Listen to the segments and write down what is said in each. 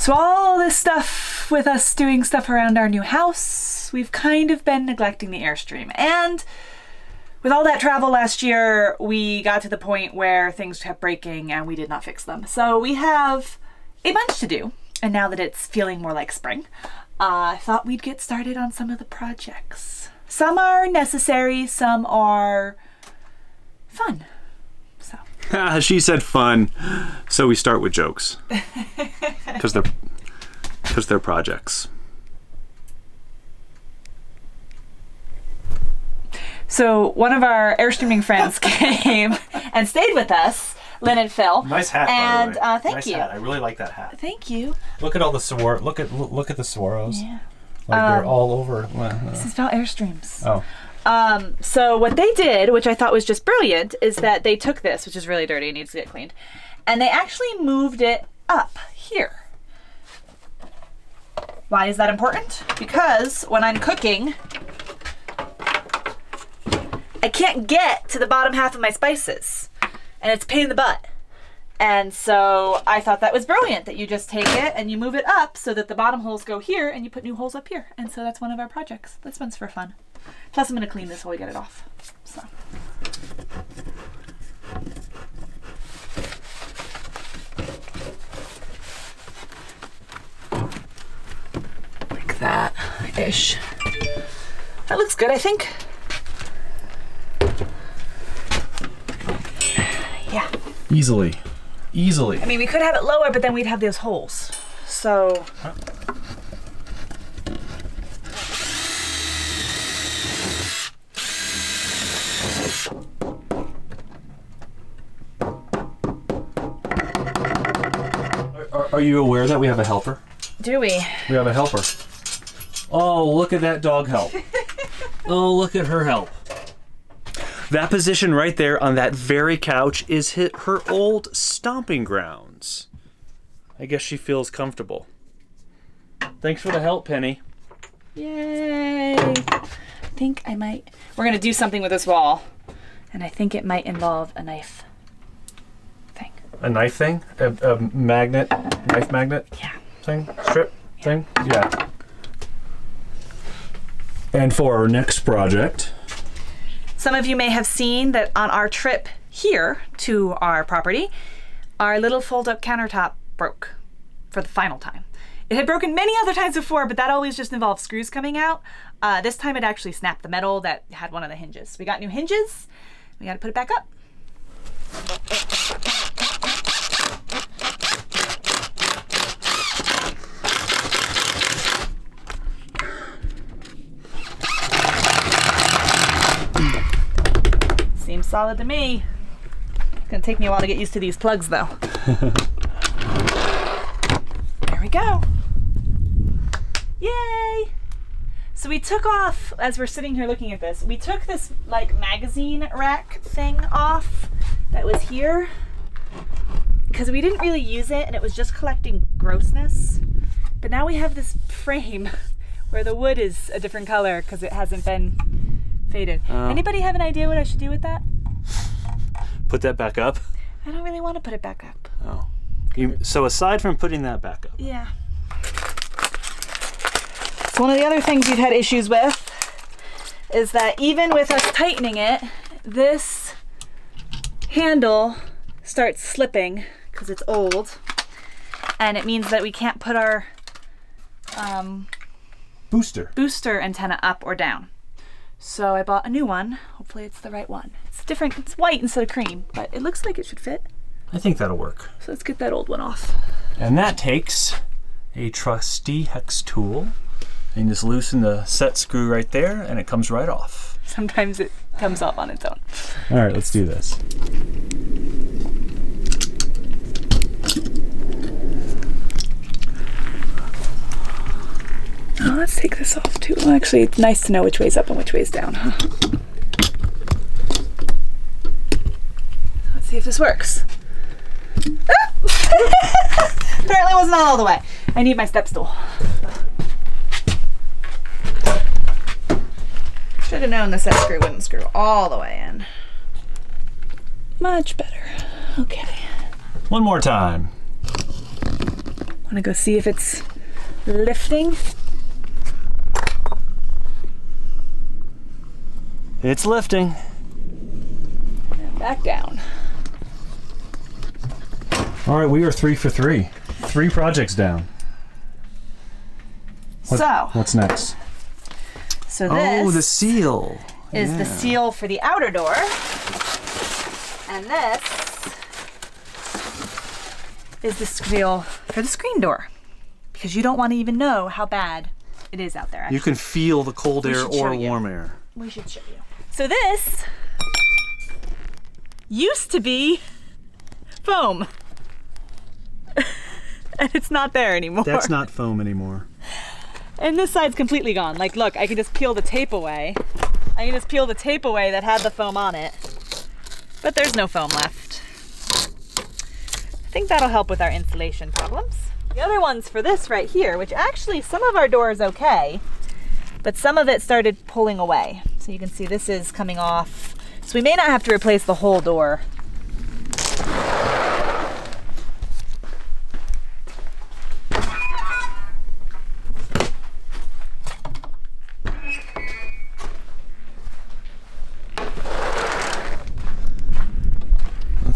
So all this stuff with us doing stuff around our new house, we've kind of been neglecting the Airstream. And with all that travel last year, we got to the point where things kept breaking and we did not fix them. So we have a bunch to do. And now that it's feeling more like spring, I thought we'd get started on some of the projects. Some are necessary, some are fun. So. She said fun, so we start with jokes. Because they're projects. So one of our Airstreaming friends came and stayed with us, Lynn and Phil. Nice hat, and, by the way. Thank nice you. Hat. I really like that hat. Thank you. Look at all the look at the swirls. Yeah. Like they're all over. This is about Airstreams. Oh. So what they did, which I thought was just brilliant, is that they took this, which is really dirty and needs to get cleaned, and they actually moved it up here. Why is that important? Because when I'm cooking, I can't get to the bottom half of my spices, and it's a pain in the butt. And so I thought that was brilliant, that you just take it and you move it up so that the bottom holes go here and you put new holes up here. And so that's one of our projects. This one's for fun. Plus I'm gonna clean this while we get it off, so. Like that-ish. That looks good, I think. Yeah. Easily. Easily. I mean, we could have it lower, but then we'd have those holes. So. Huh? Are you aware that we have a helper? Do we? We have a helper. Oh, look at that dog help. Oh, look at her help. That position right there on that very couch is her old stomping grounds. I guess she feels comfortable. Thanks for the help, Penny. Yay! I think I might. We're gonna do something with this wall, and I think it might involve a knife thing. A knife thing? A magnet? Knife magnet? Yeah. Thing? Strip thing? Yeah. And for our next project, some of you may have seen that on our trip here to our property, our little fold-up countertop broke for the final time. It had broken many other times before, but that always just involved screws coming out. This time it actually snapped the metal that had one of the hinges. We got new hinges. We got to put it back up. Seems solid to me. It's gonna take me a while to get used to these plugs though. There we go. Yay! So we took off, as we're sitting here looking at this, we took this like magazine rack thing off that was here because we didn't really use it and it was just collecting grossness. But now we have this frame where the wood is a different color because it hasn't been faded. Anybody have an idea what I should do with that? Put that back up? I don't really want to put it back up. Oh. So aside from putting that back up. Yeah. So one of the other things you've had issues with is that even with us tightening it, this handle starts slipping because it's old. And it means that we can't put our booster antenna up or down. So I bought a new one. Hopefully it's the right one. It's different, it's white instead of cream, but it looks like it should fit. I think that'll work. So let's get that old one off. And that takes a trusty hex tool. And just loosen the set screw right there and it comes right off. Sometimes it comes off on its own. All right, let's do this. Oh, let's take this off too. Well, actually, it's nice to know which way's up and which way's down, huh? Let's see if this works. Ah! Apparently wasn't all the way. I need my step stool. Should have known the set screw wouldn't screw all the way in. Much better. Okay. One more time. Wanna go see if it's lifting? It's lifting. And back down. All right, we are 3 for 3. 3 projects down. What's next? So this the seal is the seal for the outer door. And this is the seal for the screen door. Because you don't want to even know how bad it is out there. Actually. You can feel the cold air or warm air. We should show you. So this used to be foam. And it's not there anymore. That's not foam anymore. And this side's completely gone. Like, look, I can just peel the tape away. I can just peel the tape away that had the foam on it. But there's no foam left. I think that'll help with our insulation problems. The other one's for this right here, which actually some of our door is okay, but some of it started pulling away. So you can see this is coming off. So we may not have to replace the whole door.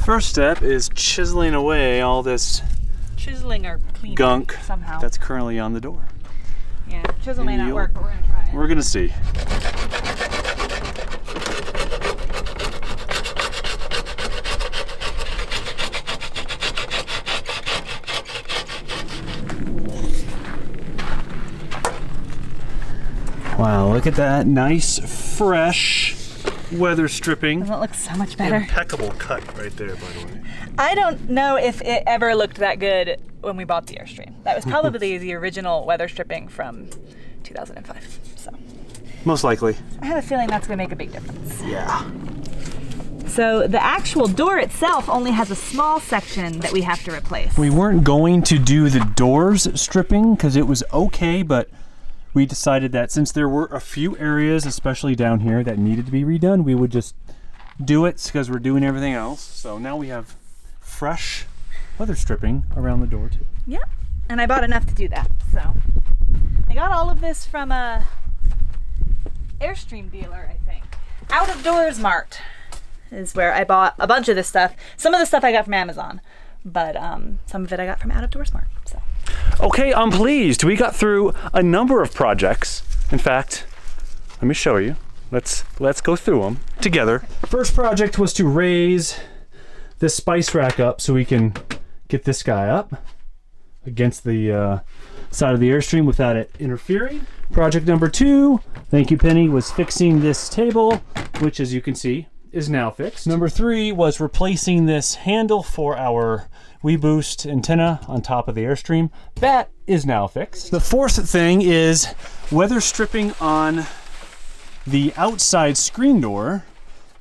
First step is chiseling away all this Chiseling or cleaning gunk somehow. that's currently on the door. Yeah, chisel may not work, but we're gonna try it. We're gonna see. Wow, look at that nice, fresh weather stripping. Doesn't it look so much better? Impeccable cut right there, by the way. I don't know if it ever looked that good when we bought the Airstream. That was probably the original weather stripping from 2005. So Most likely. I have a feeling that's gonna make a big difference. Yeah. So the actual door itself only has a small section that we have to replace. We weren't going to do the doors stripping because it was okay, but we decided that since there were a few areas, especially down here, that needed to be redone, we would just do it because we're doing everything else. So now we have fresh weather stripping around the door too. Yep, and I bought enough to do that. So I got all of this from a Airstream dealer, I think. Out of Doors Mart is where I bought a bunch of this stuff. Some of the stuff I got from Amazon, but some of it I got from Out of Doors Mart. So. Okay, I'm pleased. We got through a number of projects. In fact, let me show you. Let's go through them together. First project was to raise this spice rack up so we can get this guy up against the side of the Airstream without it interfering. Project number 2, thank you Penny, was fixing this table, which as you can see is now fixed. Number 3 was replacing this handle for our WeBoost antenna on top of the Airstream. That is now fixed. The fourth thing is weather stripping on the outside screen door,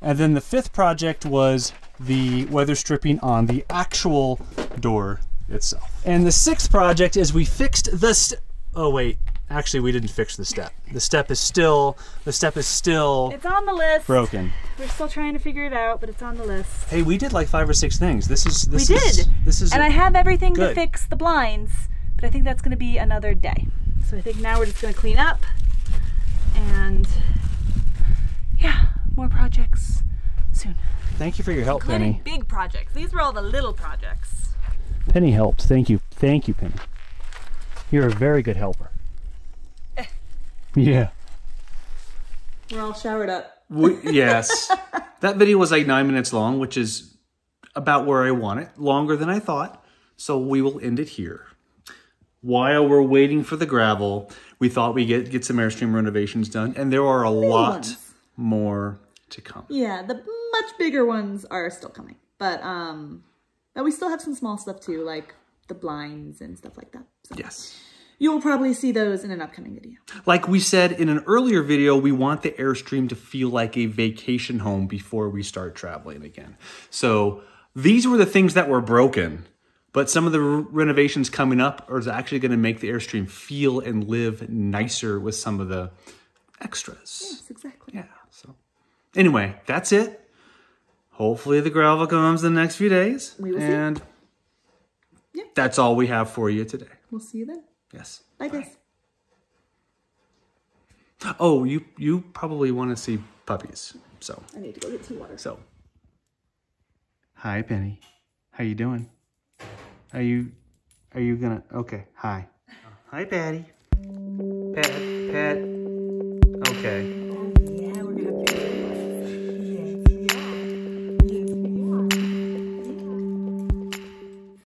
and then the fifth project was the weather stripping on the actual door itself. And the sixth project is we fixed the oh wait, actually we didn't fix the step. The step is still it's on the list. Broken. We're still trying to figure it out, but it's on the list. Hey, we did like 5 or 6 things. This is And I have everything good. to fix the blinds, but I think that's going to be another day. So I think now we're just going to clean up and yeah, more projects soon. Thank you for your help, Including Penny. big projects. These were all the little projects. Penny helped. Thank you, Penny. You're a very good helper. Yeah. We're all showered up. Yes. That video was like 9 minutes long, which is about where I want it. Longer than I thought. So we will end it here. While we're waiting for the gravel, we thought we'd get some Airstream renovations done. And there are a lot more to come. Yeah, the much bigger ones are still coming. But we still have some small stuff too, like the blinds and stuff like that. So. Yes. You'll probably see those in an upcoming video. Like we said in an earlier video, we want the Airstream to feel like a vacation home before we start traveling again. So these were the things that were broken, but some of the renovations coming up are actually going to make the Airstream feel and live nicer with some of the extras. Yes, exactly. Yeah. So anyway, that's it. Hopefully the gravel comes in the next few days. We will see. And Yeah. That's all we have for you today. We'll see you then. Yes. Bye, guys. Oh, you probably want to see puppies, so. I need to go get some water. So. Hi, Penny. How you doing? Are you gonna, okay, hi. Hi, Patty. Pat. Okay.